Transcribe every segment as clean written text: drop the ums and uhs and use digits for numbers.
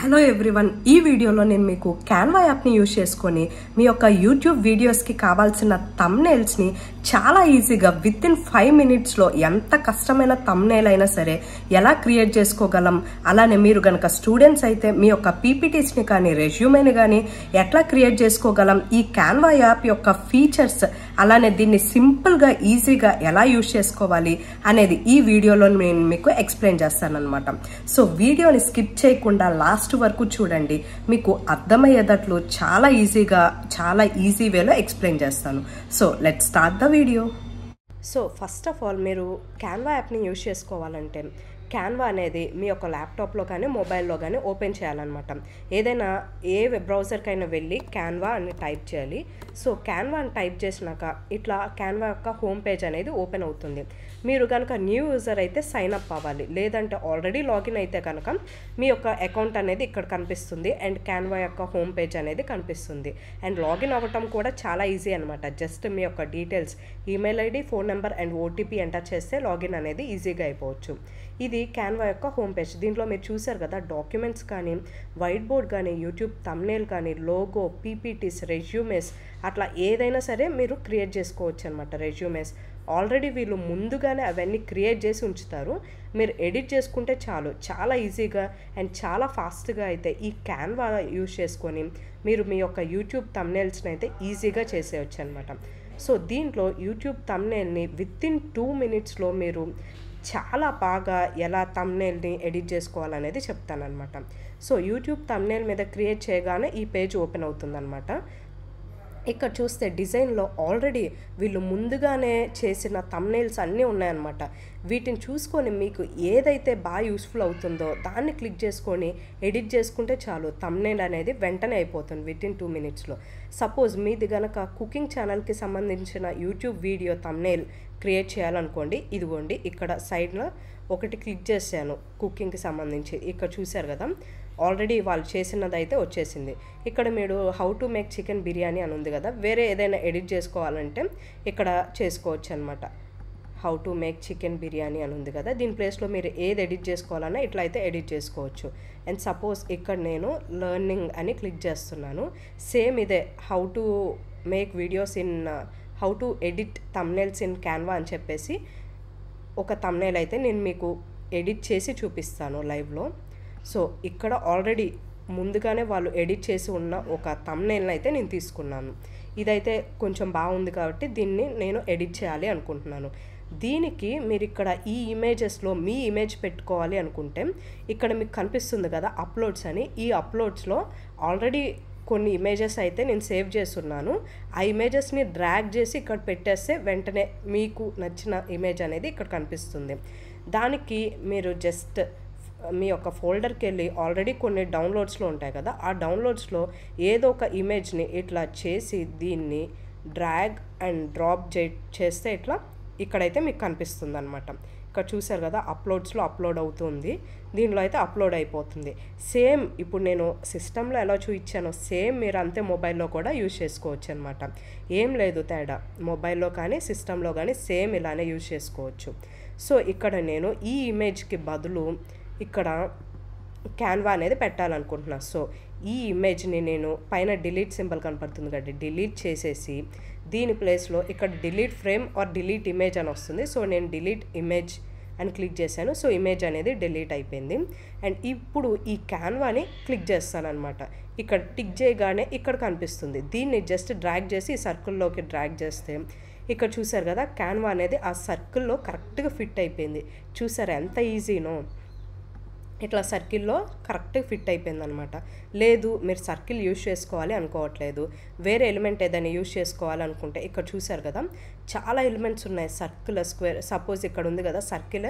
Hello everyone, ఈ వీడియోలో నేను మీకు క్యాన్వా యాప్ని యూజ్ చేసుకొని మీ యొక్క యూట్యూబ్ వీడియోస్కి కావాల్సిన థంబ్నెయిల్స్ని చాలా ఈజీగా విత్ ఇన్ 5 minutesలో ఎంత కష్టమైన థంబ్నెయిల్ అయినా సరే ఎలా క్రియేట్ చేసుకోగలం. అలానే మీరు గనక స్టూడెంట్స్ అయితే మీ యొక్క పీపీటీస్ని కానీ రెజ్యూమేని కానీ ఎట్లా క్రియేట్ చేసుకోగలం, ఈ క్యాన్వా యాప్ యొక్క ఫీచర్స్ అలానే దీన్ని సింపుల్గా ఈజీగా ఎలా యూజ్ చేసుకోవాలి అనేది ఈ వీడియోలో నేను మీకు ఎక్స్ప్లెయిన్ చేస్తానన్నమాట. సో వీడియోని స్కిప్ చేయకుండా లాస్ట్ వరకు చూడండి, మీకు అర్థమయ్యేటట్లు చాలా ఈజీ వేలో ఎక్స్ప్లెయిన్ చేస్తాను. So let's start the video. So first of all మీరు క్యాన్వా యాప్ని యూజ్ చేసుకోవాలంటే క్యాన్వా అనేది మీ యొక్క ల్యాప్టాప్లో కానీ మొబైల్లో కానీ ఓపెన్ చేయాలన్నమాట. ఏదైనా ఏ వెబ్ బ్రౌజర్కైనా వెళ్ళి క్యాన్వా అని టైప్ చేయాలి. సో క్యాన్వా అని టైప్ చేసినాక ఇట్లా క్యాన్వా యొక్క హోమ్ పేజ్ అనేది ఓపెన్ అవుతుంది. మీరు కనుక న్యూ యూజర్ అయితే సైన్ అప్ అవ్వాలి, లేదంటే ఆల్రెడీ లాగిన్ అయితే కనుక మీ యొక్క అకౌంట్ అనేది ఇక్కడ కనిపిస్తుంది అండ్ క్యాన్వా యొక్క హోమ్ పేజ్ అనేది కనిపిస్తుంది. అండ్ లాగిన్ అవ్వటం కూడా చాలా ఈజీ అనమాట. జస్ట్ మీ యొక్క details, email ID, phone number and OTP enter చేస్తే లాగిన్ అనేది ఈజీగా అయిపోవచ్చు. ఇది క్యాన్వా యొక్క హోమ్ పేజ్. దీంట్లో మీరు చూసారు కదా, డాక్యుమెంట్స్ కానీ, వైట్ బోర్డ్ కానీ, యూట్యూబ్ థంబ్నెయిల్ కానీ, లోగో, పీపీటీస్, రెజ్యూమేస్ అట్లా ఏదైనా సరే మీరు క్రియేట్ చేసుకోవచ్చు అనమాట. రెజ్యూమేస్ ఆల్రెడీ వీళ్ళు ముందుగానే అవన్నీ క్రియేట్ చేసి ఉంచుతారు, మీరు ఎడిట్ చేసుకుంటే చాలు. చాలా ఈజీగా అండ్ చాలా ఫాస్ట్గా అయితే ఈ క్యాన్వా యూజ్ చేసుకొని మీరు మీ యొక్క యూట్యూబ్ థంబ్నెయిల్స్ని అయితే ఈజీగా చేసేయచ్చు అనమాట. సో దీంట్లో యూట్యూబ్ థంబ్నెయిల్ని విత్ ఇన్ 2 minutesలో మీరు చాలా బాగా ఎలా థంబ్నెయిల్ని ఎడిట్ చేసుకోవాలనేది చెప్తానమాట. సో యూట్యూబ్ థంబ్నెయిల్ మీద క్రియేట్ చేయగానే ఈ పేజ్ ఓపెన్ అవుతుందన్నమాట. ఇక్కడ చూస్తే డిజైన్లో ఆల్రెడీ వీళ్ళు ముందుగానే చేసిన థంబ్నెయిల్స్ అన్నీ ఉన్నాయన్నమాట. వీటిని చూసుకొని మీకు ఏదైతే బాగా యూస్ఫుల్ అవుతుందో దాన్ని క్లిక్ చేసుకొని ఎడిట్ చేసుకుంటే చాలు, థంబ్నెయిల్ అనేది వెంటనే అయిపోతుంది విత్ ఇన్ 2 minutesలో. సపోజ్ మీది గనక కుకింగ్ ఛానల్కి సంబంధించిన యూట్యూబ్ వీడియో థంబ్నెయిల్ క్రియేట్ చేయాలనుకోండి, ఇదిగోండి ఇక్కడ సైడ్లో ఒకటి క్లిక్ చేశాను కుకింగ్కి సంబంధించి. ఇక్కడ చూశారు కదా, ఆల్రెడీ వాళ్ళు చేసినది అయితే వచ్చేసింది. ఇక్కడ మీరు how to make chicken biryani అని ఉంది కదా, వేరే ఏదైనా ఎడిట్ చేసుకోవాలంటే ఇక్కడ చేసుకోవచ్చు అనమాట. How to make chicken biryani అని ఉంది కదా, దీని ప్లేస్లో మీరు ఏది ఎడిట్ చేసుకోవాలన్నా ఇట్లా అయితే ఎడిట్ చేసుకోవచ్చు. అండ్ సపోజ్ ఇక్కడ నేను లెర్నింగ్ అని క్లిక్ చేస్తున్నాను. సేమ్ ఇదే how to make videos in how to edit thumbnails in Canva అని చెప్పేసి ఒక థంబ్నెయిల్ అయితే నేను మీకు ఎడిట్ చేసి చూపిస్తాను లైవ్లో. సో ఇక్కడ ఆల్రెడీ ముందుగానే వాళ్ళు ఎడిట్ చేసి ఉన్న ఒక థంబ్నెయిల్ని అయితే నేను తీసుకున్నాను. ఇదైతే కొంచెం బాగుంది కాబట్టి దీన్ని నేను ఎడిట్ చేయాలి అనుకుంటున్నాను. దీనికి మీరు ఇక్కడ ఈ ఇమేజెస్లో మీ ఇమేజ్ పెట్టుకోవాలి అనుకుంటే ఇక్కడ మీకు కనిపిస్తుంది కదా అప్లోడ్స్ అని. ఈ అప్లోడ్స్లో ఆల్రెడీ కొన్ని ఇమేజెస్ అయితే నేను సేవ్ చేస్తున్నాను. ఆ ఇమేజెస్ని డ్రాగ్ చేసి ఇక్కడ పెట్టేస్తే వెంటనే మీకు నచ్చిన ఇమేజ్ అనేది ఇక్కడ కనిపిస్తుంది. దానికి మీరు జస్ట్ మీ యొక్క ఫోల్డర్కి వెళ్ళి ఆల్రెడీ కొన్ని డౌన్లోడ్స్లో ఉంటాయి కదా, ఆ డౌన్లోడ్స్లో ఏదో ఒక ఇమేజ్ని ఇట్లా చేసి దీన్ని డ్రాగ్ అండ్ డ్రాప్ చేస్తే ఇట్లా ఇక్కడైతే మీకు కనిపిస్తుంది అనమాట. ఇక్కడ చూసారు కదా, అప్లోడ్స్లో అప్లోడ్ అవుతుంది, దీనిలో అయితే అప్లోడ్ అయిపోతుంది. సేమ్ ఇప్పుడు నేను సిస్టంలో ఎలా చూపించానో సేమ్ మీరు అంతే మొబైల్లో కూడా యూజ్ చేసుకోవచ్చు అనమాట. ఏం లేదు తేడా, మొబైల్లో కానీ సిస్టంలో కానీ సేమ్ ఇలానే యూజ్ చేసుకోవచ్చు. సో ఇక్కడ నేను ఈ ఇమేజ్కి బదులు ఇక్కడ క్యాన్వా అనేది పెట్టాలనుకుంటున్నాను. సో ఈ ఇమేజ్ని నేను పైన డిలీట్ సింబల్ కనపడుతుంది కదా, డిలీట్ చేసేసి దీని ప్లేస్లో ఇక్కడ delete frame are delete image అని వస్తుంది. సో నేను డిలీట్ ఇమేజ్ అని క్లిక్ చేశాను. సో ఇమేజ్ అనేది డిలీట్ అయిపోయింది. అండ్ ఇప్పుడు ఈ క్యాన్వాని క్లిక్ చేస్తాను అనమాట. ఇక్కడ టిక్ చేయగానే ఇక్కడ కనిపిస్తుంది. దీన్ని జస్ట్ డ్రాగ్ చేసి ఈ సర్కిల్లోకి డ్రాగ్ చేస్తే ఇక్కడ చూసారు కదా, క్యాన్వా అనేది ఆ సర్కిల్లో కరెక్ట్గా ఫిట్ అయిపోయింది. చూసారు ఎంత ఈజీనో, ఇట్లా సర్కిల్లో కరెక్ట్గా ఫిట్ అయిపోయింది అనమాట. లేదు మీరు సర్కిల్ యూజ్ చేసుకోవాలి అనుకోవట్లేదు, వేరే ఎలిమెంట్ ఏదైనా యూజ్ చేసుకోవాలనుకుంటే ఇక్కడ చూసారు కదా చాలా ఎలిమెంట్స్ ఉన్నాయి. సర్కిల్, స్క్వేర్, సపోజ్ ఇక్కడ ఉంది కదా సర్కిల్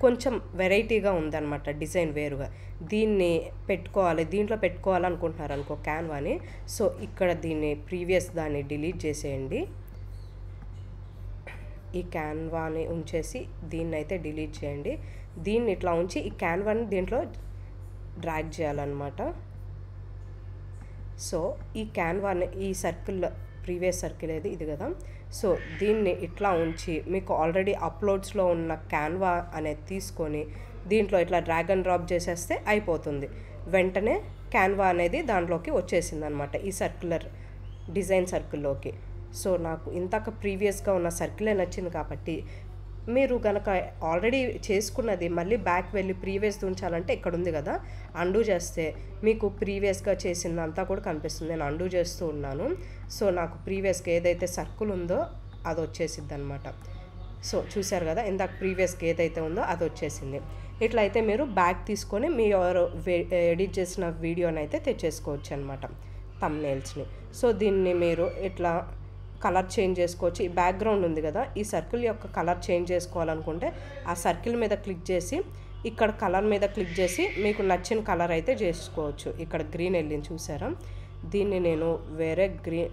కొంచెం వెరైటీగా ఉందన్నమాట, డిజైన్ వేరుగా. దీన్ని పెట్టుకోవాలి, దీంట్లో పెట్టుకోవాలనుకుంటున్నారు అనుకో క్యాన్వాని. సో ఇక్కడ దీన్ని ప్రీవియస్ దాన్ని డిలీట్ చేసేయండి. ఈ క్యాన్వాని ఉంచేసి దీన్ని అయితే డిలీట్ చేయండి. దీన్ని ఇట్లా ఉంచి ఈ క్యాన్వాని దీంట్లో డ్రాగ్ చేయాలన్నమాట. సో ఈ క్యాన్వాని ఈ సర్కిల్, ప్రీవియస్ సర్కిల్ ఏది ఇది కదా, సో దీన్ని ఇట్లా ఉంచి మీకు ఆల్రెడీ అప్లోడ్స్లో ఉన్న క్యాన్వా అనేది తీసుకొని దీంట్లో ఇట్లా డ్రాగ్ అండ్ డ్రాప్ చేసేస్తే అయిపోతుంది. వెంటనే క్యాన్వా అనేది దాంట్లోకి వచ్చేసింది అనమాట, ఈ సర్క్యులర్ డిజైన్ సర్కిల్లోకి. సో నాకు ఇంతక ప్రీవియస్గా ఉన్న సర్కిలే నచ్చింది కాబట్టి, మీరు కనుక ఆల్రెడీ చేసుకున్నది మళ్ళీ బ్యాక్ వెళ్ళి ప్రీవియస్ ఉంచాలంటే ఇక్కడ ఉంది కదా, అండూ చేస్తే మీకు ప్రీవియస్గా చేసిందంతా కూడా కనిపిస్తుంది. నేను అండూ చేస్తూ ఉన్నాను. సో నాకు ప్రీవియస్గా ఏదైతే సర్కిల్ ఉందో అది వచ్చేసిద్ది అనమాట. సో చూసారు కదా, ఇందాక ప్రీవియస్గా ఏదైతే ఉందో అది వచ్చేసింది. ఇట్లా అయితే మీరు బ్యాక్ తీసుకొని మీ ఎవరు ఎడిట్ చేసిన వీడియోని అయితే తెచ్చేసుకోవచ్చు అనమాట, థంబ్నెయిల్స్ని. సో దీన్ని మీరు ఇట్లా కలర్ చేంజ్ చేసుకోవచ్చు. ఈ బ్యాక్గ్రౌండ్ ఉంది కదా, ఈ సర్కిల్ యొక్క కలర్ చేంజ్ చేసుకోవాలనుకుంటే ఆ సర్కిల్ మీద క్లిక్ చేసి ఇక్కడ కలర్ మీద క్లిక్ చేసి మీకు నచ్చిన కలర్ అయితే చేసుకోవచ్చు. ఇక్కడ గ్రీన్ వెళ్ళింది చూసారా, దీన్ని నేను వేరే గ్రీన్,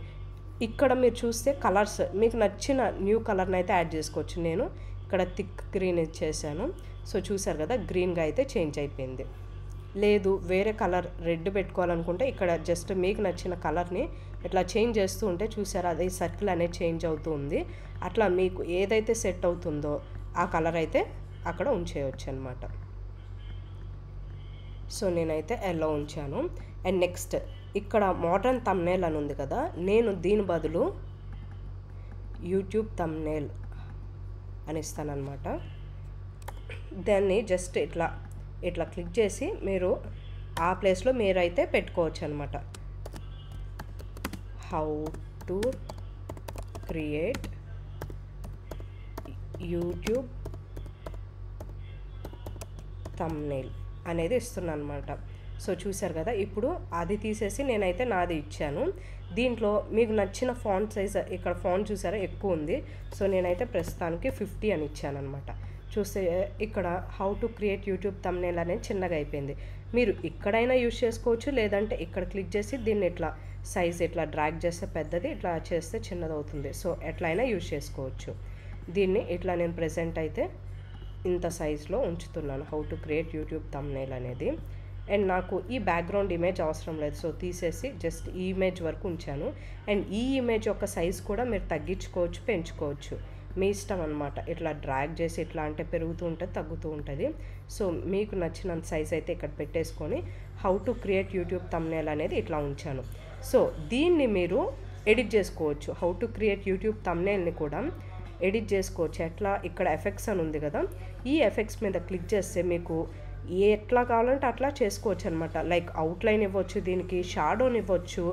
ఇక్కడ మీరు చూస్తే కలర్స్ మీకు నచ్చిన న్యూ కలర్ని అయితే యాడ్ చేసుకోవచ్చు. నేను ఇక్కడ థిక్ గ్రీన్ ఇచ్చేసాను. సో చూసారు కదా, గ్రీన్గా అయితే చేంజ్ అయిపోయింది. లేదు వేరే కలర్ రెడ్ పెట్టుకోవాలనుకుంటే ఇక్కడ జస్ట్ మీకు నచ్చిన కలర్ని ఇట్లా చేంజ్ చేస్తూ ఉంటే చూసారా, అదే సర్కిల్ అనేది చేంజ్ అవుతూ ఉంది. అట్లా మీకు ఏదైతే సెట్ అవుతుందో ఆ కలర్ అయితే అక్కడ ఉంచేయచ్చు అనమాట. సో నేనైతే ఎల్లో ఉంచాను. అండ్ నెక్స్ట్ ఇక్కడ మోడర్న్ థంబ్నెయిల్ అని ఉంది కదా, నేను దీని బదులు యూట్యూబ్ థంబ్నెయిల్ అని ఇస్తానమాట. దాన్ని జస్ట్ ఇట్లా ఇట్లా క్లిక్ చేసి మీరు ఆ ప్లేస్లో మీరైతే పెట్టుకోవచ్చు అనమాట. How to create YouTube thumbnail అనేది ఇస్తున్నాను అనమాట. సో చూసారు కదా, ఇప్పుడు అది తీసేసి నేనైతే నాది ఇచ్చాను. దీంట్లో మీకు నచ్చిన ఫాంట్ సైజ్, ఇక్కడ ఫాంట్ చూసారా ఎక్కువ ఉంది. సో నేనైతే ప్రస్తుతానికి 50 అని ఇచ్చాను అనమాట. చూస్తే ఇక్కడ how to create YouTube thumbnail అనేది చిన్నగా అయిపోయింది. మీరు ఇక్కడైనా యూజ్ చేసుకోవచ్చు, లేదంటే ఇక్కడ క్లిక్ చేసి దీన్ని ఇట్లా సైజ్ ఇట్లా డ్రాగ్ చేస్తే పెద్దది, ఇట్లా చేస్తే చిన్నది అవుతుంది. సో ఎట్లయినా యూజ్ చేసుకోవచ్చు. దీన్ని ఇట్లా నేను ప్రెజెంట్ అయితే ఇంత సైజ్లో ఉంచుతున్నాను, how to create YouTube thumbnail అనేది. అండ్ నాకు ఈ బ్యాక్గ్రౌండ్ ఇమేజ్ అవసరం లేదు, సో తీసేసి జస్ట్ ఈ ఇమేజ్ వరకు ఉంచాను. అండ్ ఈ ఇమేజ్ యొక్క సైజ్ కూడా మీరు తగ్గించుకోవచ్చు, పెంచుకోవచ్చు, మీ ఇష్టం అనమాట. ఇట్లా డ్రాగ్ చేసి ఇట్లా అంటే పెరుగుతూ ఉంటుంది, తగ్గుతూ ఉంటుంది. సో మీకు నచ్చినంత సైజ్ అయితే ఇక్కడ పెట్టేసుకొని how to create YouTube thumbnail అనేది ఇట్లా ఉంచాను. సో దీన్ని మీరు ఎడిట్ చేసుకోవచ్చు. హౌ టు క్రియేట్ యూట్యూబ్ థంబ్నెయిల్ని కూడా ఎడిట్ చేసుకోవచ్చు. ఎట్లా, ఇక్కడ ఎఫెక్ట్స్ అని ఉంది కదా, ఈ ఎఫెక్ట్స్ మీద క్లిక్ చేస్తే మీకు ఎట్లా కావాలంటే అట్లా చేసుకోవచ్చు అనమాట. లైక్ అవుట్లైన్ ఇవ్వచ్చు, దీనికి షాడోని ఇవ్వచ్చు,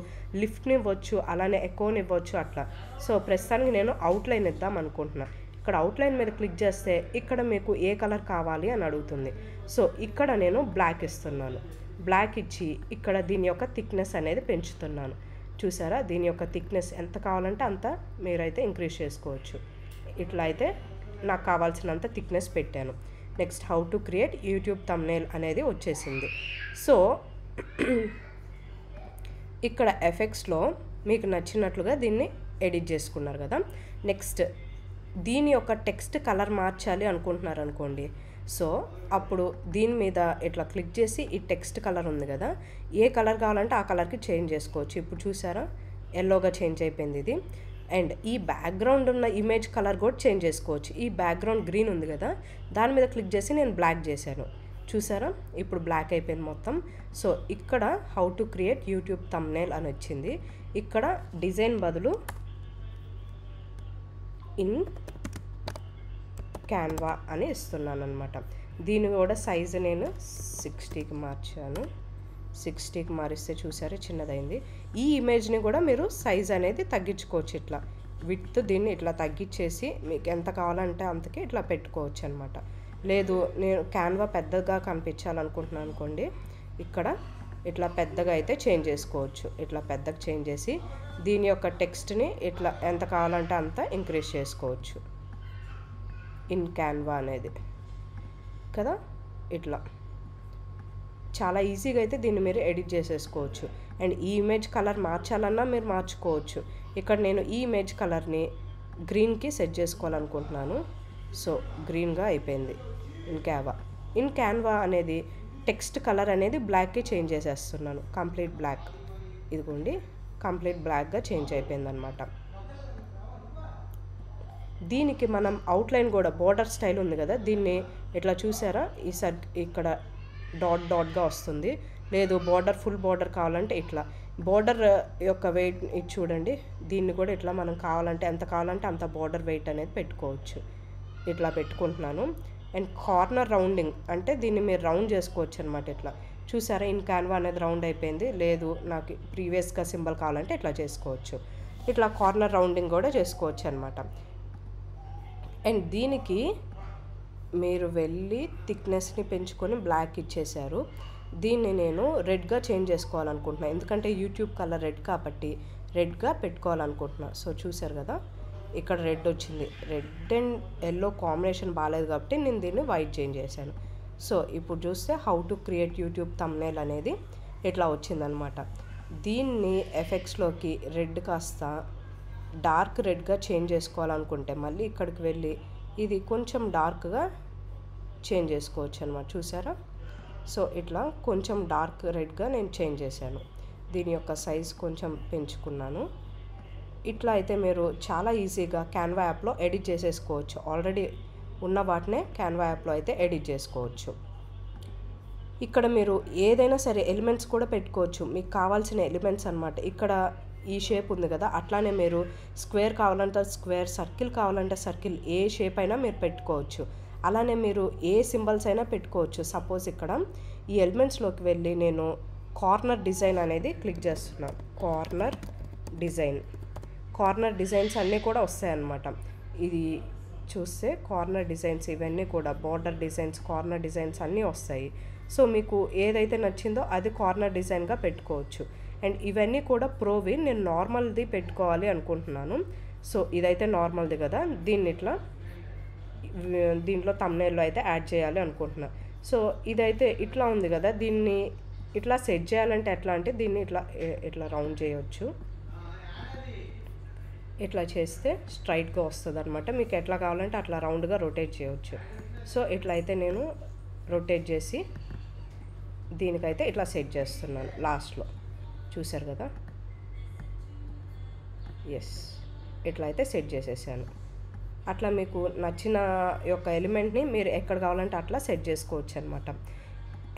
లిఫ్ట్ని ఇవ్వచ్చు, అలానే ఎకోని ఇవ్వచ్చు అట్లా. సో ప్రస్తుతానికి నేను అవుట్లైన్ ఇద్దాం అనుకుంటున్నాను. ఇక్కడ అవుట్లైన్ మీద క్లిక్ చేస్తే ఇక్కడ మీకు ఏ కలర్ కావాలి అని అడుగుతుంది. సో ఇక్కడ నేను బ్లాక్ ఇస్తున్నాను. బ్లాక్ ఇచ్చి ఇక్కడ దీని యొక్క థిక్నెస్ అనేది పెంచుతున్నాను. చూసారా, దీని యొక్క థిక్నెస్ ఎంత కావాలంటే అంత మీరైతే ఇంక్రీజ్ చేసుకోవచ్చు. ఇట్లా అయితే నాకు కావాల్సినంత థిక్నెస్ పెట్టాను. Next how to create YouTube thumbnail అనేది వచ్చేసింది. సో ఇక్కడ ఎఫెక్ట్స్లో మీకు నచ్చినట్లుగా దీన్ని ఎడిట్ చేసుకున్నారు కదా. నెక్స్ట్ దీని యొక్క టెక్స్ట్ కలర్ మార్చాలి అనుకుంటున్నారు అనుకోండి. సో అప్పుడు దీని మీద ఇట్లా క్లిక్ చేసి ఈ టెక్స్ట్ కలర్ ఉంది కదా, ఏ కలర్ కావాలంటే ఆ కలర్కి చేంజ్ చేసుకోవచ్చు. ఇప్పుడు చూసారా, ఎల్లోగా చేంజ్ అయిపోయింది ఇది. అండ్ ఈ బ్యాక్గ్రౌండ్ ఉన్న ఇమేజ్ కలర్ కూడా చేంజ్ చేసుకోవచ్చు. ఈ బ్యాక్గ్రౌండ్ గ్రీన్ ఉంది కదా, దాని మీద క్లిక్ చేసి నేను బ్లాక్ చేశాను. చూసారా, ఇప్పుడు బ్లాక్ అయిపోయింది మొత్తం. సో ఇక్కడ how to create YouTube thumbnail అని వచ్చింది. ఇక్కడ డిజైన్ బదులు ఇన్ క్యాన్వా అని ఇస్తున్నాను అనమాట. దీని కూడా సైజు నేను 60కి మార్చాను. 60కి మారిస్తే చూసారు చిన్నదైంది. ఈ ఇమేజ్ని కూడా మీరు సైజ్ అనేది తగ్గించుకోవచ్చు. ఇట్లా విడ్త్ దీన్ని ఇట్లా తగ్గించేసి మీకు ఎంత కావాలంటే అంతకి ఇట్లా పెట్టుకోవచ్చు అనమాట. లేదు నేను క్యాన్వా పెద్దగా కనిపించాలనుకుంటున్నాను అనుకోండి, ఇక్కడ ఇట్లా పెద్దగా అయితే చేంజ్ చేసుకోవచ్చు. ఇట్లా పెద్దగా చేంజ్ చేసి దీని యొక్క టెక్స్ట్ని ఇట్లా ఎంత కావాలంటే అంత ఇంక్రీజ్ చేసుకోవచ్చు. ఇన్ క్యాన్వా అనేది కదా, ఇట్లా చాలా ఈజీగా అయితే దీన్ని మీరు ఎడిట్ చేసేసుకోవచ్చు. అండ్ ఈ ఇమేజ్ కలర్ మార్చాలన్నా మీరు మార్చుకోవచ్చు. ఇక్కడ నేను ఈ ఇమేజ్ కలర్ని గ్రీన్కి సెట్ చేసుకోవాలనుకుంటున్నాను. సో గ్రీన్గా అయిపోయింది ఇన్ క్యాన్వా అనేది టెక్స్ట్ కలర్ అనేది బ్లాక్కి చేంజ్ చేసేస్తున్నాను. కంప్లీట్ బ్లాక్, ఇదిగోండి కంప్లీట్ బ్లాక్గా చేంజ్ అయిపోయింది అనమాట. దీనికి మనం అవుట్లైన్ కూడా బోర్డర్ స్టైల్ ఉంది కదా, దీన్ని ఇట్లా చూసారా, ఇక్కడ డాట్గా వస్తుంది. లేదు బార్డర్ ఫుల్ బార్డర్ కావాలంటే ఇట్లా బార్డర్ యొక్క వెయిట్ ఇది చూడండి, దీన్ని కూడా ఇట్లా మనం కావాలంటే ఎంత కావాలంటే అంత బార్డర్ వెయిట్ అనేది పెట్టుకోవచ్చు. ఇట్లా పెట్టుకుంటున్నాను. అండ్ కార్నర్ రౌండింగ్ అంటే దీన్ని మీరు రౌండ్ చేసుకోవచ్చు అనమాట. ఇట్లా చూసారా, ఇన్ క్యాన్వా అనేది రౌండ్ అయిపోయింది. లేదు నాకు ప్రీవియస్గా సింబల్ కావాలంటే ఇట్లా చేసుకోవచ్చు. ఇట్లా కార్నర్ రౌండింగ్ కూడా చేసుకోవచ్చు అనమాట. అండ్ దీనికి మీరు వెళ్ళి థిక్నెస్ని పెంచుకొని బ్లాక్ ఇచ్చేసారు. దీన్ని నేను రెడ్గా చేంజ్ చేసుకోవాలనుకుంటున్నాను, ఎందుకంటే యూట్యూబ్ కలర్ రెడ్ కాబట్టి రెడ్గా పెట్టుకోవాలనుకుంటున్నాను. సో చూసారు కదా, ఇక్కడ రెడ్ వచ్చింది. రెడ్ అండ్ ఎల్లో కాంబినేషన్ బాగాలేదు కాబట్టి నేను దీన్ని వైట్ చేంజ్ చేశాను. సో ఇప్పుడు చూస్తే how to create YouTube thumbnail అనేది ఇట్లా వచ్చిందనమాట. దీన్ని ఎఫెక్ట్స్లోకి రెడ్ కాస్త డార్క్ రెడ్గా చేంజ్ చేసుకోవాలనుకుంటే మళ్ళీ ఇక్కడికి వెళ్ళి ఇది కొంచెం డార్క్గా చేంజ్ చేసుకోవచ్చు అనమాట. చూసారా, సో ఇట్లా కొంచెం డార్క్ రెడ్గా నేను చేంజ్ చేశాను. దీని యొక్క సైజ్ కొంచెం పెంచుకున్నాను. ఇట్లా అయితే మీరు చాలా ఈజీగా క్యాన్వా యాప్లో ఎడిట్ చేసేసుకోవచ్చు. ఆల్రెడీ ఉన్న వాటినే క్యాన్వా యాప్లో అయితే ఎడిట్ చేసుకోవచ్చు. ఇక్కడ మీరు ఏదైనా సరే ఎలిమెంట్స్ కూడా పెట్టుకోవచ్చు, మీకు కావాల్సిన ఎలిమెంట్స్ అనమాట. ఇక్కడ ఈ షేప్ ఉంది కదా, అట్లానే మీరు స్క్వేర్ కావాలంటే స్క్వేర్, సర్కిల్ కావాలంటే సర్కిల్, ఏ షేప్ అయినా మీరు పెట్టుకోవచ్చు. అలానే మీరు ఏ సింబల్స్ అయినా పెట్టుకోవచ్చు. సపోజ్ ఇక్కడ ఈ ఎలిమెంట్స్లోకి వెళ్ళి నేను కార్నర్ డిజైన్ అనేది క్లిక్ చేస్తున్నాను. కార్నర్ డిజైన్స్ అన్నీ కూడా వస్తాయన్నమాట. ఇది చూస్తే కార్నర్ డిజైన్స్ ఇవన్నీ కూడా బార్డర్ డిజైన్స్, కార్నర్ డిజైన్స్ అన్నీ వస్తాయి. సో మీకు ఏదైతే నచ్చిందో అది కార్నర్ డిజైన్గా పెట్టుకోవచ్చు. అండ్ ఇవన్నీ కూడా ప్రోవి, నేను నార్మల్ది పెట్టుకోవాలి అనుకుంటున్నాను. సో ఇదైతే నార్మల్ది కదా, దీన్ని ఇట్లా దీంట్లో థంబ్నెయిల్లో అయితే యాడ్ చేయాలి అనుకుంటున్నాను. సో ఇదైతే ఇట్లా ఉంది కదా, దీన్ని ఇట్లా సెట్ చేయాలంటే ఎట్లా అంటే దీన్ని ఇట్లా రౌండ్ చేయవచ్చు. ఇట్లా చేస్తే స్ట్రైట్గా వస్తుంది అనమాట. మీకు ఎట్లా కావాలంటే అట్లా రౌండ్గా రొటేట్ చేయవచ్చు. సో ఇట్లా అయితే నేను రొటేట్ చేసి దీనికైతే ఇట్లా సెట్ చేస్తున్నాను లాస్ట్లో. చూసారు కదా, ఎస్, ఇట్లా అయితే సెట్ చేసేసాను. అట్లా మీకు నచ్చిన యొక్క ఎలిమెంట్ని మీరు ఎక్కడ కావాలంటే అట్లా సెట్ చేసుకోవచ్చు అనమాట.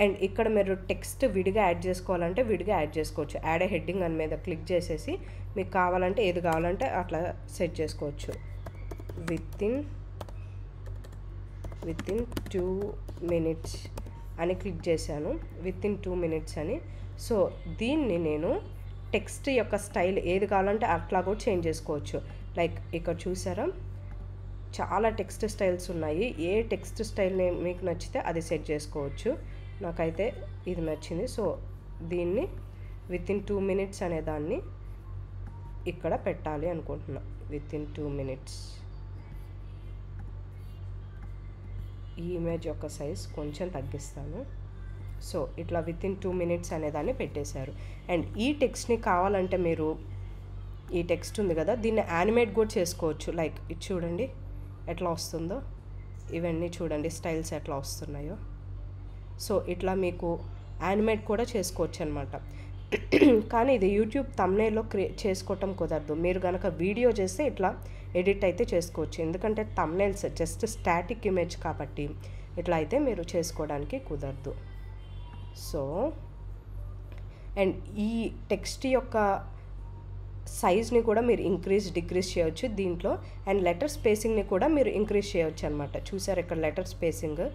అండ్ ఇక్కడ మీరు టెక్స్ట్ విడిగా యాడ్ చేసుకోవాలంటే విడిగా యాడ్ చేసుకోవచ్చు. యాడ్ ఏ హెడ్డింగ్ అని మీద క్లిక్ చేసేసి మీకు కావాలంటే ఏది కావాలంటే అట్లా సెట్ చేసుకోవచ్చు. విత్ ఇన్ 2 minutes అని క్లిక్ చేశాను, విత్ ఇన్ 2 minutes అని. సో దీన్ని నేను టెక్స్ట్ యొక్క స్టైల్ ఏది కావాలంటే అట్లా కూడా చేంజ్ చేసుకోవచ్చు. లైక్ ఇక్కడ చూసారా, చాలా టెక్స్ట్ స్టైల్స్ ఉన్నాయి. ఏ టెక్స్ట్ స్టైల్ని మీకు నచ్చితే అది సెట్ చేసుకోవచ్చు. నాకైతే ఇది నచ్చింది. సో దీన్ని విత్ ఇన్ 2 minutes అనే దాన్ని ఇక్కడ పెట్టాలి అనుకుంటున్నా. With in 2 minutes. ఈ ఇమేజ్ యొక్క సైజ్ కొంచెం తగ్గిస్తాను. సో ఇట్లా విత్ ఇన్ 2 minutes అనేదాన్ని పెట్టేశారు. అండ్ ఈ టెక్స్ట్ని కావాలంటే మీరు ఈ టెక్స్ట్ ఉంది కదా, దీన్ని యానిమేట్ కూడా చేసుకోవచ్చు. లైక్ ఇది చూడండి ఎట్లా వస్తుందో, ఇవన్నీ చూడండి స్టైల్స్ ఎట్లా వస్తున్నాయో. సో ఇట్లా మీకు యానిమేట్ కూడా చేసుకోవచ్చు అనమాట. కానీ ఇది యూట్యూబ్ థంబ్నెయిల్లో చేసుకోవటం కుదరదు. మీరు కనుక వీడియో చేస్తే ఇట్లా ఎడిట్ అయితే చేసుకోవచ్చు. ఎందుకంటే థంబ్నెయిల్స్ జస్ట్ స్టాటిక్ ఇమేజ్ కాబట్టి ఇట్లా అయితే మీరు చేసుకోవడానికి కుదరదు. సో అండ్ ఈ టెక్స్ట్ యొక్క సైజ్ని కూడా మీరు ఇంక్రీజ్ డిక్రీజ్ చేయవచ్చు దీంట్లో. అండ్ లెటర్ స్పేసింగ్ని కూడా మీరు ఇంక్రీజ్ చేయవచ్చు అనమాట. చూసారు ఇక్కడ లెటర్ స్పేసింగ్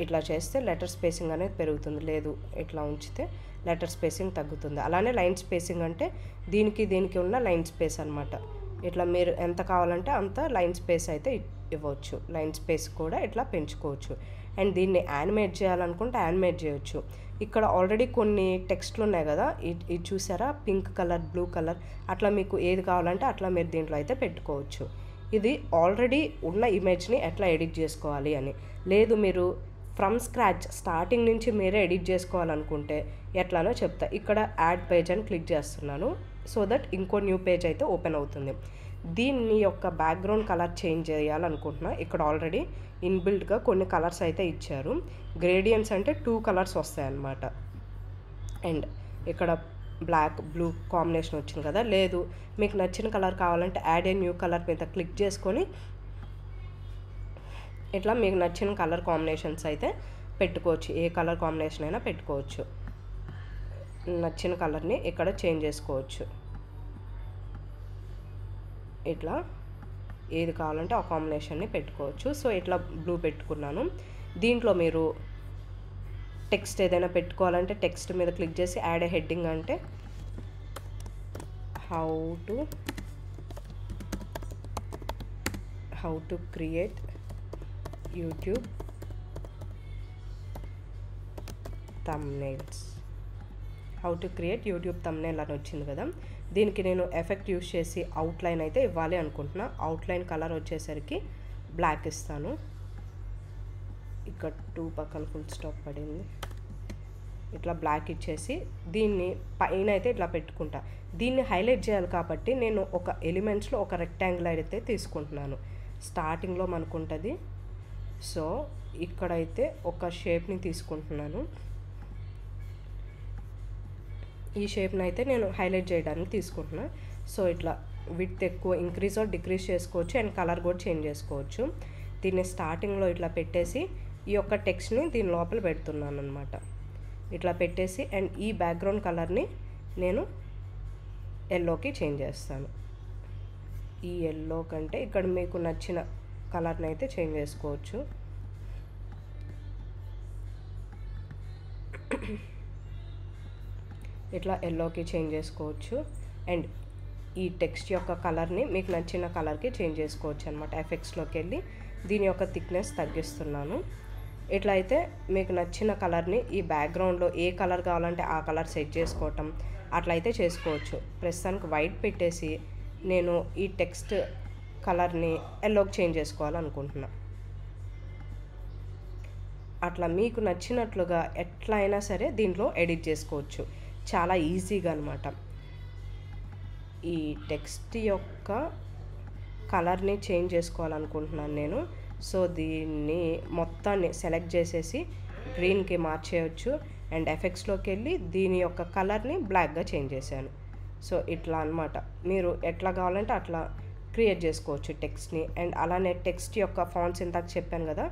ఇట్లా చేస్తే లెటర్ స్పేసింగ్ అనేది పెరుగుతుంది. లేదు ఇట్లా ఉంచితే లెటర్ స్పేసింగ్ తగ్గుతుంది. అలానే లైన్ స్పేసింగ్ అంటే దీనికి ఉన్న లైన్ స్పేస్ అనమాట. ఇట్లా మీరు ఎంత కావాలంటే అంత లైన్ స్పేస్ అయితే ఇవ్వచ్చు. లైన్ స్పేస్ కూడా ఇట్లా పెంచుకోవచ్చు. అండ్ దీన్ని యానిమేట్ చేయాలనుకుంటే యానిమేట్ చేయొచ్చు. ఇక్కడ ఆల్రెడీ కొన్ని టెక్స్ట్లు ఉన్నాయి కదా, ఇది చూసారా, పింక్ కలర్, బ్లూ కలర్, అట్లా మీకు ఏది కావాలంటే అట్లా మీరు దీంట్లో అయితే పెట్టుకోవచ్చు. ఇది ఆల్రెడీ ఉన్న ఇమేజ్ని ఎట్లా ఎడిట్ చేసుకోవాలి అని. లేదు మీరు ఫ్రమ్ స్క్రాచ్ స్టార్టింగ్ నుంచి మీరే ఎడిట్ చేసుకోవాలనుకుంటే ఎట్లానో చెప్తా. ఇక్కడ యాడ్ పేజ్ అని క్లిక్ చేస్తున్నాను. సో దట్ ఇంకో న్యూ పేజ్ అయితే ఓపెన్ అవుతుంది. దీన్ని యొక్క బ్యాక్గ్రౌండ్ కలర్ చేంజ్ చేయాలనుకుంటున్నా. ఇక్కడ ఆల్రెడీ ఇన్బిల్ట్గా కొన్ని కలర్స్ అయితే ఇచ్చారు. గ్రేడియన్స్ అంటే 2 కలర్స్ వస్తాయన్నమాట. అండ్ ఇక్కడ బ్లాక్ బ్లూ కాంబినేషన్ వచ్చింది కదా, లేదు మీకు నచ్చిన కలర్ కావాలంటే యాడ్ ఏ న్యూ కలర్ మీద క్లిక్ చేసుకొని ఇట్లా మీకు నచ్చిన కలర్ కాంబినేషన్స్ అయితే పెట్టుకోవచ్చు, ఏ కలర్ కాంబినేషన్ అయినా పెట్టుకోవచ్చు. నచ్చిన కలర్ని ఇక్కడ చేంజ్ చేసుకోవచ్చు. ఇట్లా ఏది కావాలంటే ఆ కాంబినేషన్ని పెట్టుకోవచ్చు. సో ఇట్లా బ్లూ పెట్టుకున్నాను. దీంట్లో మీరు టెక్స్ట్ ఏదైనా పెట్టుకోవాలంటే టెక్స్ట్ మీద క్లిక్ చేసి యాడ్ ఏ హెడ్డింగ్ అంటే how to create YouTube thumbnails, how to create YouTube thumbnail అని వచ్చింది కదా. దీనికి నేను ఎఫెక్ట్ యూస్ చేసి అవుట్లైన్ అయితే ఇవ్వాలి అనుకుంటున్నా. అవుట్లైన్ కలర్ వచ్చేసరికి బ్లాక్ ఇస్తాను. ఇక్కడ 2 పక్కన ఫుల్ స్టాప్ పడింది. ఇట్లా బ్లాక్ ఇచ్చేసి దీన్ని పైన అయితే ఇట్లా పెట్టుకుంటా. దీన్ని హైలైట్ చేయాలి కాబట్టి నేను ఒక ఎలిమెంట్స్లో ఒక రెక్టాంగిల్ అయితే తీసుకుంటున్నాను. స్టార్టింగ్లో మనకు ఉంటుంది. సో ఇక్కడైతే ఒక షేప్ని తీసుకుంటున్నాను. ఈ షేప్ని అయితే నేను హైలైట్ చేయడానికి తీసుకుంటున్నాను. సో ఇట్లా విడ్త్ ఎక్కువ ఇంక్రీజ్ ఆర్ డిక్రీజ్ చేసుకోవచ్చు అండ్ కలర్ కూడా చేంజ్ చేసుకోవచ్చు. దీన్ని స్టార్టింగ్లో ఇట్లా పెట్టేసి ఈ యొక్క టెక్స్ట్ని దీని లోపల పెడుతున్నాను అనమాట. ఇట్లా పెట్టేసి అండ్ ఈ బ్యాక్గ్రౌండ్ కలర్ని నేను ఎల్లోకి చేంజ్ చేస్తాను. ఈ ఎల్లో కంటే ఇక్కడ మీకు నచ్చిన కలర్ని అయితే చేంజ్ చేసుకోవచ్చు. ఇట్లా ఎల్లోకి చేంజ్ చేసుకోవచ్చు అండ్ ఈ టెక్స్ట్ యొక్క కలర్ని మీకు నచ్చిన కలర్కి చేంజ్ చేసుకోవచ్చు అనమాట. ఎఫెక్ట్స్లోకి వెళ్ళి దీని యొక్క థిక్నెస్ తగ్గిస్తున్నాను. ఇట్లా అయితే మీకు నచ్చిన కలర్ని ఈ బ్యాక్గ్రౌండ్లో ఏ కలర్ కావాలంటే ఆ కలర్ సెట్ చేసుకోవటం అట్లయితే చేసుకోవచ్చు. ప్రస్తుతానికి వైట్ పెట్టేసి నేను ఈ టెక్స్ట్ కలర్ని ఎల్లోకి చేంజ్ చేసుకోవాలనుకుంటున్నా. అట్లా మీకు నచ్చినట్లుగా ఎట్లా అయినా సరే దీంట్లో ఎడిట్ చేసుకోవచ్చు చాలా ఈజీగా అనమాట. ఈ టెక్స్ట్ యొక్క కలర్ని చేంజ్ చేసుకోవాలనుకుంటున్నాను నేను. సో దీన్ని మొత్తాన్ని సెలెక్ట్ చేసేసి గ్రీన్కి మార్చేయచ్చు అండ్ ఎఫెక్ట్స్లోకి వెళ్ళి దీని యొక్క కలర్ని బ్లాక్గా చేంజ్ చేశాను. సో ఇట్లా అనమాట. మీరు ఎట్లా కావాలంటే అట్లా క్రియేట్ చేసుకోవచ్చు టెక్స్ట్ని. అండ్ అలానే టెక్స్ట్ యొక్క ఫాంట్స్ ఇందాక చెప్పాను కదా,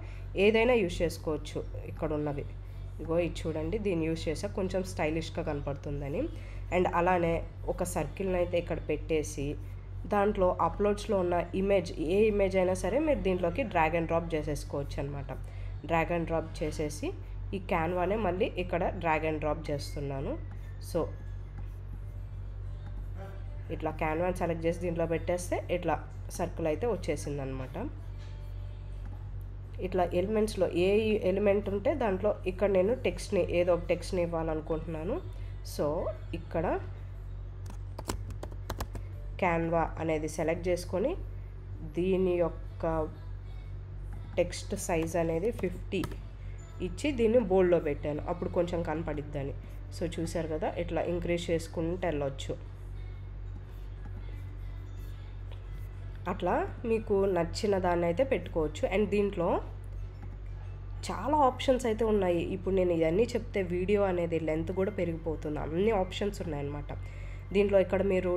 ఏదైనా యూజ్ చేసుకోవచ్చు. ఇక్కడ ఉన్నవి ఇగో ఇది చూడండి, దీన్ని యూజ్ చేసా కొంచెం స్టైలిష్గా కనపడుతుందని. అండ్ అలానే ఒక సర్కిల్ని అయితే ఇక్కడ పెట్టేసి దాంట్లో అప్లోడ్స్లో ఉన్న ఇమేజ్ ఏ ఇమేజ్ అయినా సరే మీరు దీంట్లోకి డ్రాగ్ అండ్ డ్రాప్ చేసేసుకోవచ్చు అనమాట. డ్రాగ్ అండ్ డ్రాప్ చేసేసి ఈ క్యాన్వానే మళ్ళీ ఇక్కడ డ్రాగ్ అండ్ డ్రాప్ చేస్తున్నాను. సో ఇట్లా క్యాన్వాని సెలెక్ట్ చేసి దీంట్లో పెట్టేస్తే ఇట్లా సర్కిల్ అయితే వచ్చేసింది అనమాట. ఇట్లా ఎలిమెంట్స్లో ఏ ఎలిమెంట్ ఉంటే దాంట్లో ఇక్కడ నేను టెక్స్ట్ని ఏదో ఒక టెక్స్ట్ని ఇవ్వాలనుకుంటున్నాను. సో ఇక్కడ క్యాన్వా అనేది సెలెక్ట్ చేసుకొని దీని యొక్క టెక్స్ట్ సైజ్ అనేది 50 ఇచ్చి దీన్ని బోల్డ్లో పెట్టాను. అప్పుడు కొంచెం కనపడిద్దని. సో చూసారు కదా, ఇట్లా ఇంక్రీజ్ చేసుకుంటూ వెళ్ళొచ్చు. అట్లా మీకు నచ్చిన దాన్ని అయితే పెట్టుకోవచ్చు. అండ్ దీంట్లో చాలా ఆప్షన్స్ అయితే ఉన్నాయి. ఇప్పుడు నేను ఇవన్నీ చెప్తే వీడియో అనేది లెంత్ కూడా పెరిగిపోతుంది. అన్ని ఆప్షన్స్ ఉన్నాయన్నమాట దీంట్లో. ఇక్కడ మీరు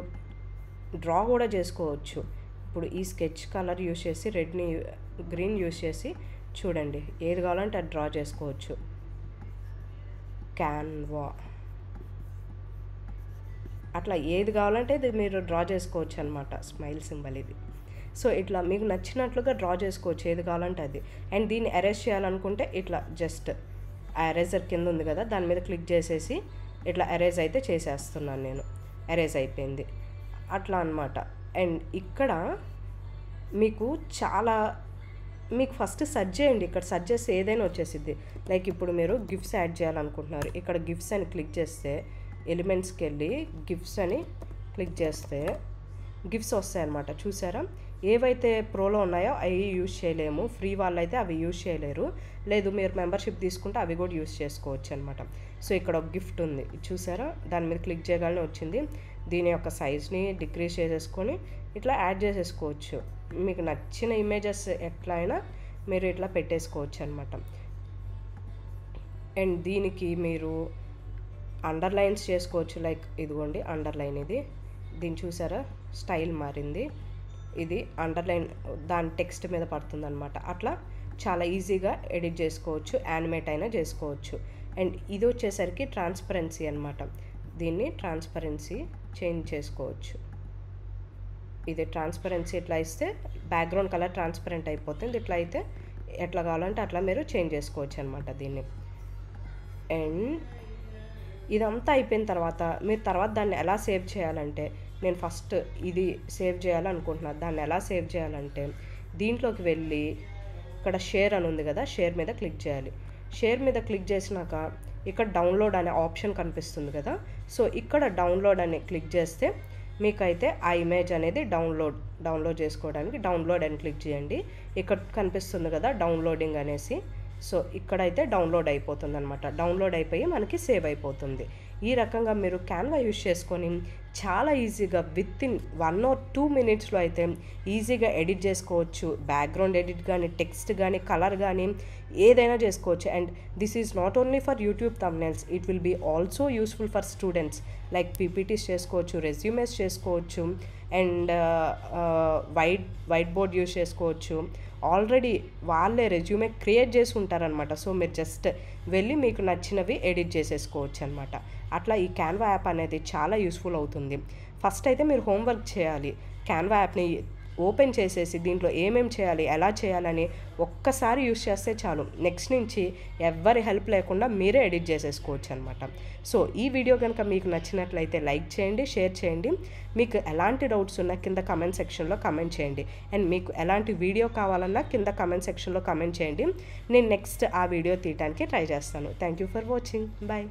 డ్రా కూడా చేసుకోవచ్చు. ఇప్పుడు ఈ స్కెచ్ కలర్ యూజ్ చేసి రెడ్ని గ్రీన్ యూజ్ చేసి చూడండి ఏది కావాలంటే అది డ్రా చేసుకోవచ్చు. క్యాన్వా అట్లా ఏది కావాలంటే ఇది మీరు డ్రా చేసుకోవచ్చు అనమాట. స్మైల్ సింబల్ ఇది. సో ఇట్లా మీకు నచ్చినట్లుగా డ్రా చేసుకోవచ్చు ఏది కావాలంటే అది. అండ్ దీన్ని ఎరేజ్ చేయాలనుకుంటే ఇట్లా జస్ట్ ఆ ఎరేజర్ కింద ఉంది కదా, దాని మీద క్లిక్ చేసేసి ఇట్లా ఎరేజ్ అయితే చేసేస్తున్నాను నేను. ఎరేజ్ అయిపోయింది అట్లా అనమాట. అండ్ ఇక్కడ మీకు చాలా మీకు ఫస్ట్ సెర్చ్ చేయండి. ఇక్కడ సెర్చ్ చేస్తే ఏదైనా వచ్చేసిద్ది. లైక్ ఇప్పుడు మీరు గిఫ్ట్స్ యాడ్ చేయాలనుకుంటున్నారు. ఇక్కడ గిఫ్ట్స్ అని క్లిక్ చేస్తే ఎలిమెంట్స్కి వెళ్ళి గిఫ్ట్స్ అని క్లిక్ చేస్తే గిఫ్ట్స్ వస్తాయన్నమాట. చూసారా, ఏవైతే ప్రోలో ఉన్నాయో అవి యూజ్ చేయలేము. ఫ్రీ వాళ్ళైతే అవి యూజ్ చేయలేరు. లేదు మీరు మెంబర్షిప్ తీసుకుంటే అవి కూడా యూజ్ చేసుకోవచ్చు అనమాట. సో ఇక్కడ ఒక గిఫ్ట్ ఉంది చూసారా, దాని మీద క్లిక్ చేయగానే వచ్చింది. దీని యొక్క సైజ్ని డిక్రీజ్ చేసేసుకొని ఇట్లా యాడ్ చేసేసుకోవచ్చు. మీకు నచ్చిన ఇమేజెస్ ఎట్లా అయినా మీరు ఇట్లా పెట్టేసుకోవచ్చు అనమాట. అండ్ దీనికి మీరు అండర్లైన్స్ చేసుకోవచ్చు. లైక్ ఇదిగోండి అండర్లైన్ ఇది. దీన్ని చూసారా స్టైల్ మారింది. ఇది అండర్లైన్ దాని టెక్స్ట్ మీద పడుతుంది అనమాట. అట్లా చాలా ఈజీగా ఎడిట్ చేసుకోవచ్చు, యానిమేట్ అయినా చేసుకోవచ్చు. అండ్ ఇది వచ్చేసరికి ట్రాన్స్పరెన్సీ అనమాట. దీన్ని ట్రాన్స్పరెన్సీ చేంజ్ చేసుకోవచ్చు. ఇది ట్రాన్స్పరెన్సీ ఇట్లా ఇస్తే బ్యాక్గ్రౌండ్ కలర్ ట్రాన్స్పరెంట్ అయిపోతుంది. ఇట్లా అయితే ఎట్లా కావాలంటే అట్లా మీరు చేంజ్ చేసుకోవచ్చు అనమాట దీన్ని. అండ్ ఇదంతా అయిపోయిన తర్వాత మీరు తర్వాత దాన్ని ఎలా సేవ్ చేయాలంటే, నేను ఫస్ట్ ఇది సేవ్ చేయాలనుకుంటున్నాను. దాన్ని ఎలా సేవ్ చేయాలంటే దీంట్లోకి వెళ్ళి ఇక్కడ షేర్ అని ఉంది కదా, షేర్ మీద క్లిక్ చేయాలి. షేర్ మీద క్లిక్ చేసినాక ఇక్కడ డౌన్లోడ్ అనే ఆప్షన్ కనిపిస్తుంది కదా, సో ఇక్కడ డౌన్లోడ్ అని క్లిక్ చేస్తే మీకైతే ఆ ఇమేజ్ అనేది డౌన్లోడ్ చేసుకోవడానికి డౌన్లోడ్ అని క్లిక్ చేయండి. ఇక్కడ కనిపిస్తుంది కదా డౌన్లోడింగ్ అనేసి, సో ఇక్కడైతే డౌన్లోడ్ అయిపోతుంది అనమాట. డౌన్లోడ్ అయిపోయి మనకి సేవ్ అయిపోతుంది. ఈ రకంగా మీరు క్యాన్వా యూజ్ చేసుకొని చాలా ఈజీగా విత్ ఇన్ 1 or 2 minutesలో అయితే ఈజీగా ఎడిట్ చేసుకోవచ్చు. బ్యాక్గ్రౌండ్ ఎడిట్ కానీ, టెక్స్ట్ కానీ, కలర్ కానీ ఏదైనా చేసుకోవచ్చు. And this is not only for YouTube thumbnails, it will be also useful for students. Like PPTs చేసుకోవచ్చు, రెజ్యూమేస్ చేసుకోవచ్చు, అండ్ వైట్ బోర్డ్ యూజ్ చేసుకోవచ్చు. ఆల్రెడీ వాళ్ళే రెజ్యూమే క్రియేట్ చేసి ఉంటారనమాట. సో మీరు జస్ట్ వెళ్ళి మీకు నచ్చినవి ఎడిట్ చేసేసుకోవచ్చు అనమాట. అట్లా ఈ క్యాన్వా యాప్ అనేది చాలా యూస్ఫుల్ అవుతుంది. ఫస్ట్ అయితే మీరు హోంవర్క్ చేయాలి. క్యాన్వా యాప్ని ఓపెన్ చేసేసి దీంట్లో ఏమేమి చేయాలి, ఎలా చేయాలని ఒక్కసారి యూస్ చేస్తే చాలు. నెక్స్ట్ నుంచి ఎవ్వరి హెల్ప్ లేకుండా మీరే ఎడిట్ చేసేసుకోవచ్చు అనమాట. సో ఈ వీడియో కనుక మీకు నచ్చినట్లయితే లైక్ చేయండి, షేర్ చేయండి. మీకు ఎలాంటి డౌట్స్ ఉన్నా కింద కమెంట్ సెక్షన్లో కమెంట్ చేయండి. అండ్ మీకు ఎలాంటి వీడియో కావాలన్నా కింద కమెంట్ సెక్షన్లో కమెంట్ చేయండి. నేను నెక్స్ట్ ఆ వీడియో తీయడానికి ట్రై చేస్తాను. Thank you for watching. Bye.